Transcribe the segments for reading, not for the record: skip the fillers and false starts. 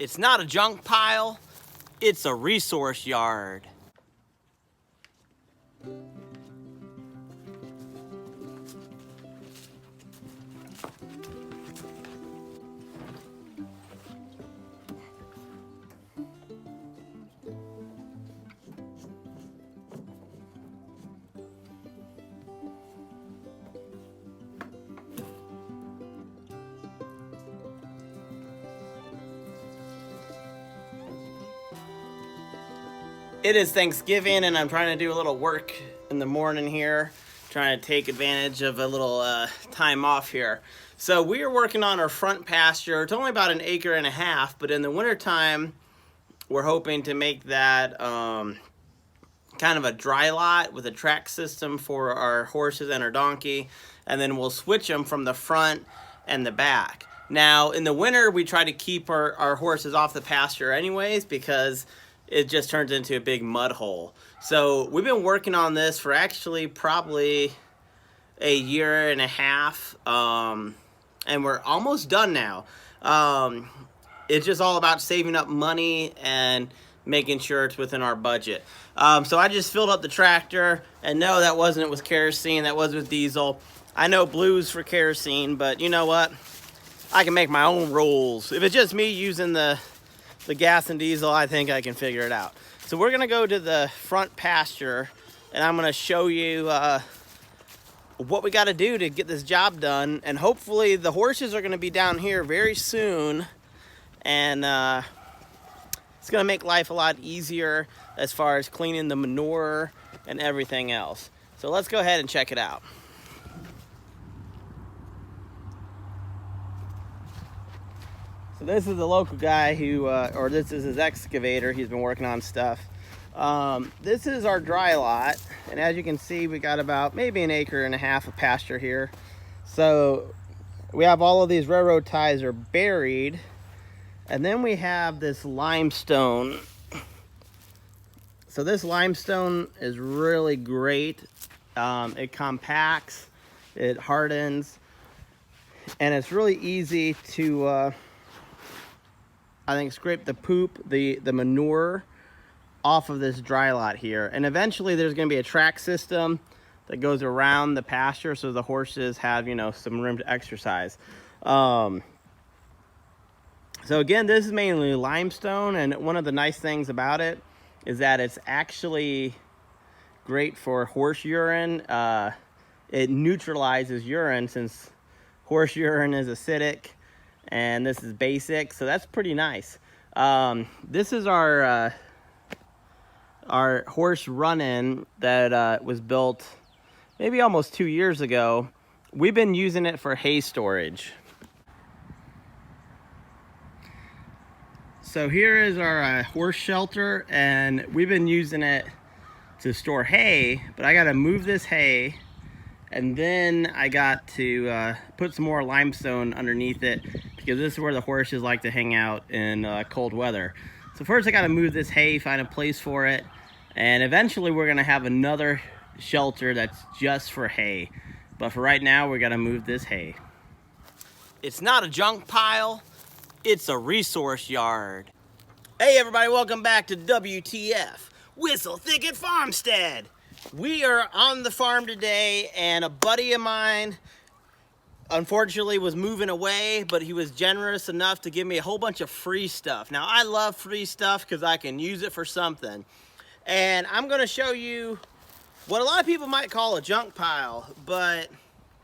It's not a junk pile, it's a resource yard. It is Thanksgiving and I'm trying to do a little work in the morning here, trying to take advantage of a little time off here. So we are working on our front pasture. It's only about 1.5 acres, but in the wintertime, we're hoping to make that kind of a dry lot with a track system for our horses and our donkey, and then we'll switch them from the front and the back. Now, in the winter, we try to keep our horses off the pasture anyways, because it just turns into a big mud hole. So we've been working on this for actually probably 1.5 years, and we're almost done now. It's just all about saving up money and making sure it's within our budget. So I just filled up the tractor, and no, that wasn't with kerosene, that was with diesel. I know blue's for kerosene, but you know what? I can make my own rules. If it's just me using the gas and diesel, I think I can figure it out. So we're gonna go to the front pasture and I'm gonna show you what we gotta do to get this job done. And hopefully the horses are gonna be down here very soon, and it's gonna make life a lot easier as far as cleaning the manure and everything else. So let's go ahead and check it out. So this is the local guy who, or this is his excavator. He's been working on stuff. This is our dry lot. And as you can see, we got about maybe 1.5 acres of pasture here. So we have all of these railroad ties are buried. And then we have this limestone. So this limestone is really great. It compacts, it hardens, and it's really easy to, I think, scrape the poop, the manure off of this dry lot here. And eventually there's going to be a track system that goes around the pasture so the horses have, you know, some room to exercise. So again, this is mainly limestone, and one of the nice things about it is that it's actually great for horse urine. It neutralizes urine, since horse urine is acidic and this is basic, so that's pretty nice. This is our horse run-in that was built maybe almost 2 years ago. We've been using it for hay storage. So here is our horse shelter, and we've been using it to store hay, but I gotta move this hay, and then I got to put some more limestone underneath it, because this is where the horses like to hang out in cold weather. So first I gotta move this hay, find a place for it, and eventually we're gonna have another shelter that's just for hay. But for right now, we gotta move this hay. It's not a junk pile, it's a resource yard. Hey everybody, welcome back to WTF, Whistle Thicket Farmstead. We are on the farm today, and a buddy of mine unfortunately was moving away, but he was generous enough to give me a whole bunch of free stuff. Now, I love free stuff because I can use it for something. And I'm gonna show you what a lot of people might call a junk pile, but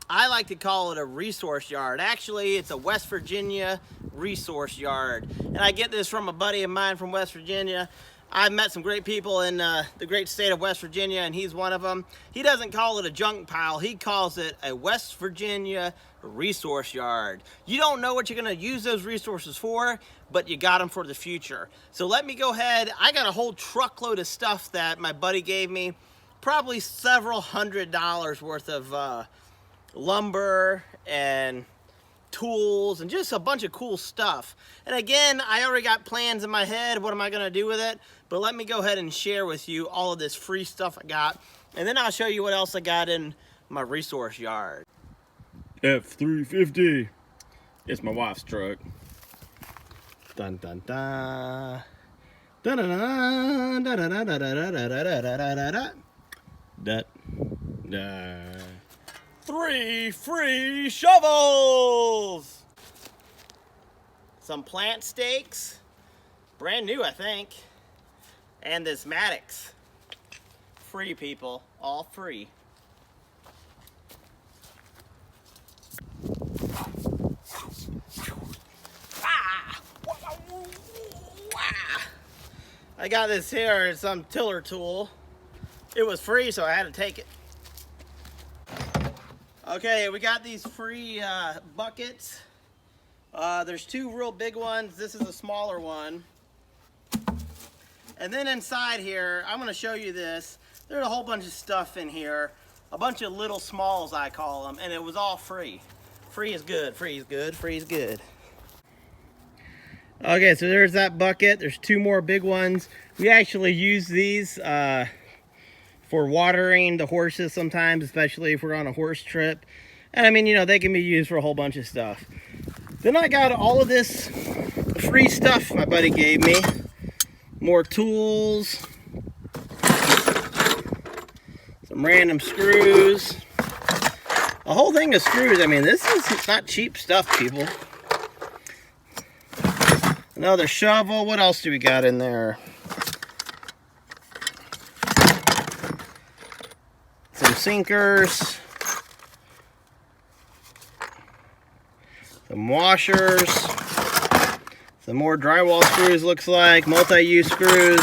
I like to call it a resource yard. Actually, it's a West Virginia resource yard. And I get this from a buddy of mine from West Virginia. I've met some great people in the great state of West Virginia, and he's one of them. He doesn't call it a junk pile, he calls it a West Virginia resource yard. You don't know what you're gonna use those resources for, but you got them for the future. So let me go ahead. I got a whole truckload of stuff that my buddy gave me, probably several $100s worth of lumber and tools and just a bunch of cool stuff. And again, I already got plans in my head. What am I gonna do with it? But let me go ahead and share with you all of this free stuff I got, and then I'll show you what else I got in my resource yard. F-350. It's my wife's truck. Dun dun dun. Dun dun dun dun dun dun dun dun dun dun. 3 free shovels! Some plant stakes. Brand new, I think. And this Maddox. Free, people. All free. I got this here, some tiller tool. It was free, so I had to take it. Okay, we got these free buckets. There's 2 real big ones. This is a smaller one. And then inside here, I'm gonna show you this. There's a whole bunch of stuff in here. A bunch of little smalls, I call them, and it was all free. Free is good, free is good, free is good. Okay, so there's that bucket. There's 2 more big ones. We actually use these for watering the horses sometimes, especially if we're on a horse trip. And I mean, you know, they can be used for a whole bunch of stuff. Then I got all of this free stuff my buddy gave me. More tools. Some random screws. A whole thing of screws. I mean, this is not cheap stuff, people. Another shovel. What else do we got in there? Some sinkers. Some washers. Some more drywall screws, looks like. Multi-use screws.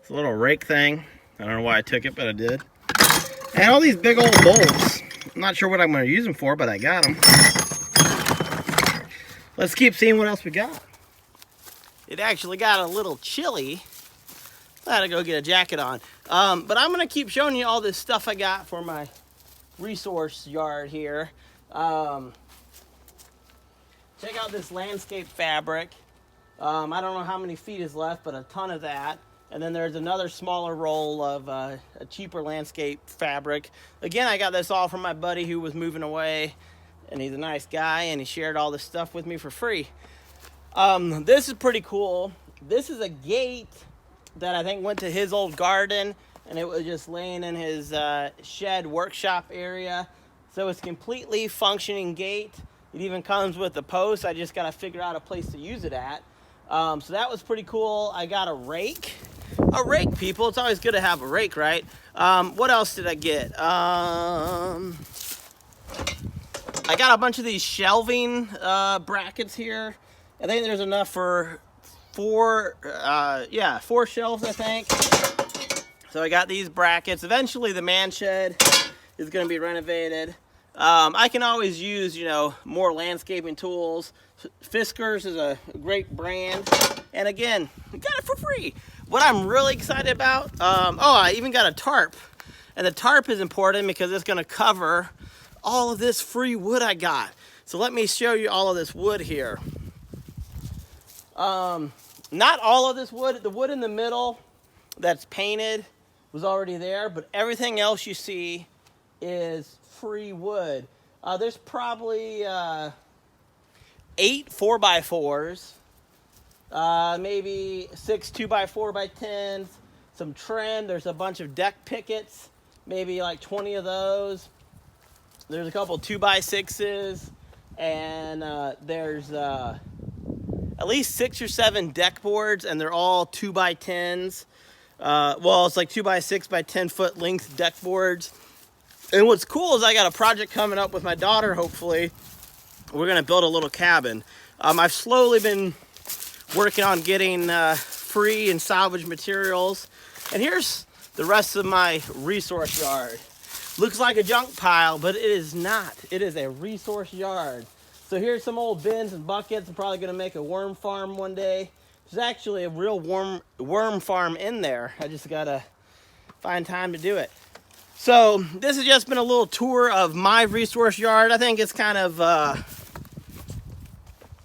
It's a little rake thing. I don't know why I took it, but I did. And all these big old bolts. I'm not sure what I'm going to use them for, but I got them. Let's keep seeing what else we got. It actually got a little chilly. I had to go get a jacket on. But I'm going to keep showing you all this stuff I got for my resource yard here. Check out this landscape fabric. I don't know how many feet is left, but a ton of that. And then there's another smaller roll of a cheaper landscape fabric. Again, I got this all from my buddy who was moving away. And he's a nice guy, and he shared all this stuff with me for free. This is pretty cool. This is a gate that I think went to his old garden, and it was just laying in his shed workshop area. So it's a completely functioning gate. It even comes with a post. I just got to figure out a place to use it at. So that was pretty cool. I got a rake. A rake, people. It's always good to have a rake, right? What else did I get? I got a bunch of these shelving brackets here. I think there's enough for 4 shelves, I think. So I got these brackets. Eventually the man shed is going to be renovated. I can always use, you know, more landscaping tools. Fiskars is a great brand. And again, we got it for free. What I'm really excited about, I even got a tarp. And the tarp is important because it's going to cover all of this free wood I got. So let me show you all of this wood here. Not all of this wood. The wood in the middle that's painted was already there, but everything else you see is free wood. There's probably 8 4x4s, maybe 6 2x4x10s, some trim. There's a bunch of deck pickets, maybe like 20 of those. There's a couple 2x6s, and there's at least 6 or 7 deck boards, and they're all 2x10s. Well, it's like 2x6 by 10 foot length deck boards. And what's cool is I got a project coming up with my daughter, hopefully. We're going to build a little cabin. I've slowly been working on getting free and salvage materials. And here's the rest of my resource yard. Looks like a junk pile, but it is not. It is a resource yard. So here's some old bins and buckets. I'm probably going to make a worm farm one day. There's actually a real worm farm in there. I just got to find time to do it. So this has just been a little tour of my resource yard. I think it's kind of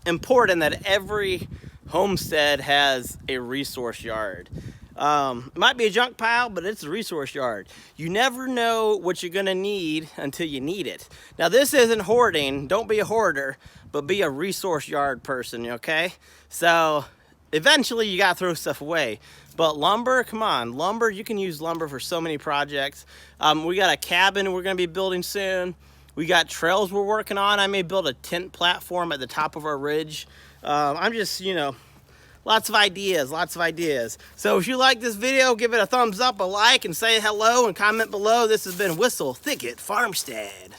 important that every homestead has a resource yard. It might be a junk pile, but it's a resource yard. You never know what you're going to need until you need it. Now, this isn't hoarding. Don't be a hoarder. but be a resource yard person, okay? So eventually you gotta throw stuff away. But lumber, come on, lumber, you can use lumber for so many projects. We got a cabin we're gonna be building soon. We got trails we're working on. I may build a tent platform at the top of our ridge. I'm just, you know, lots of ideas, lots of ideas. So if you like this video, give it a thumbs up, a like, and say hello and comment below. This has been Whistle Thicket Farmstead.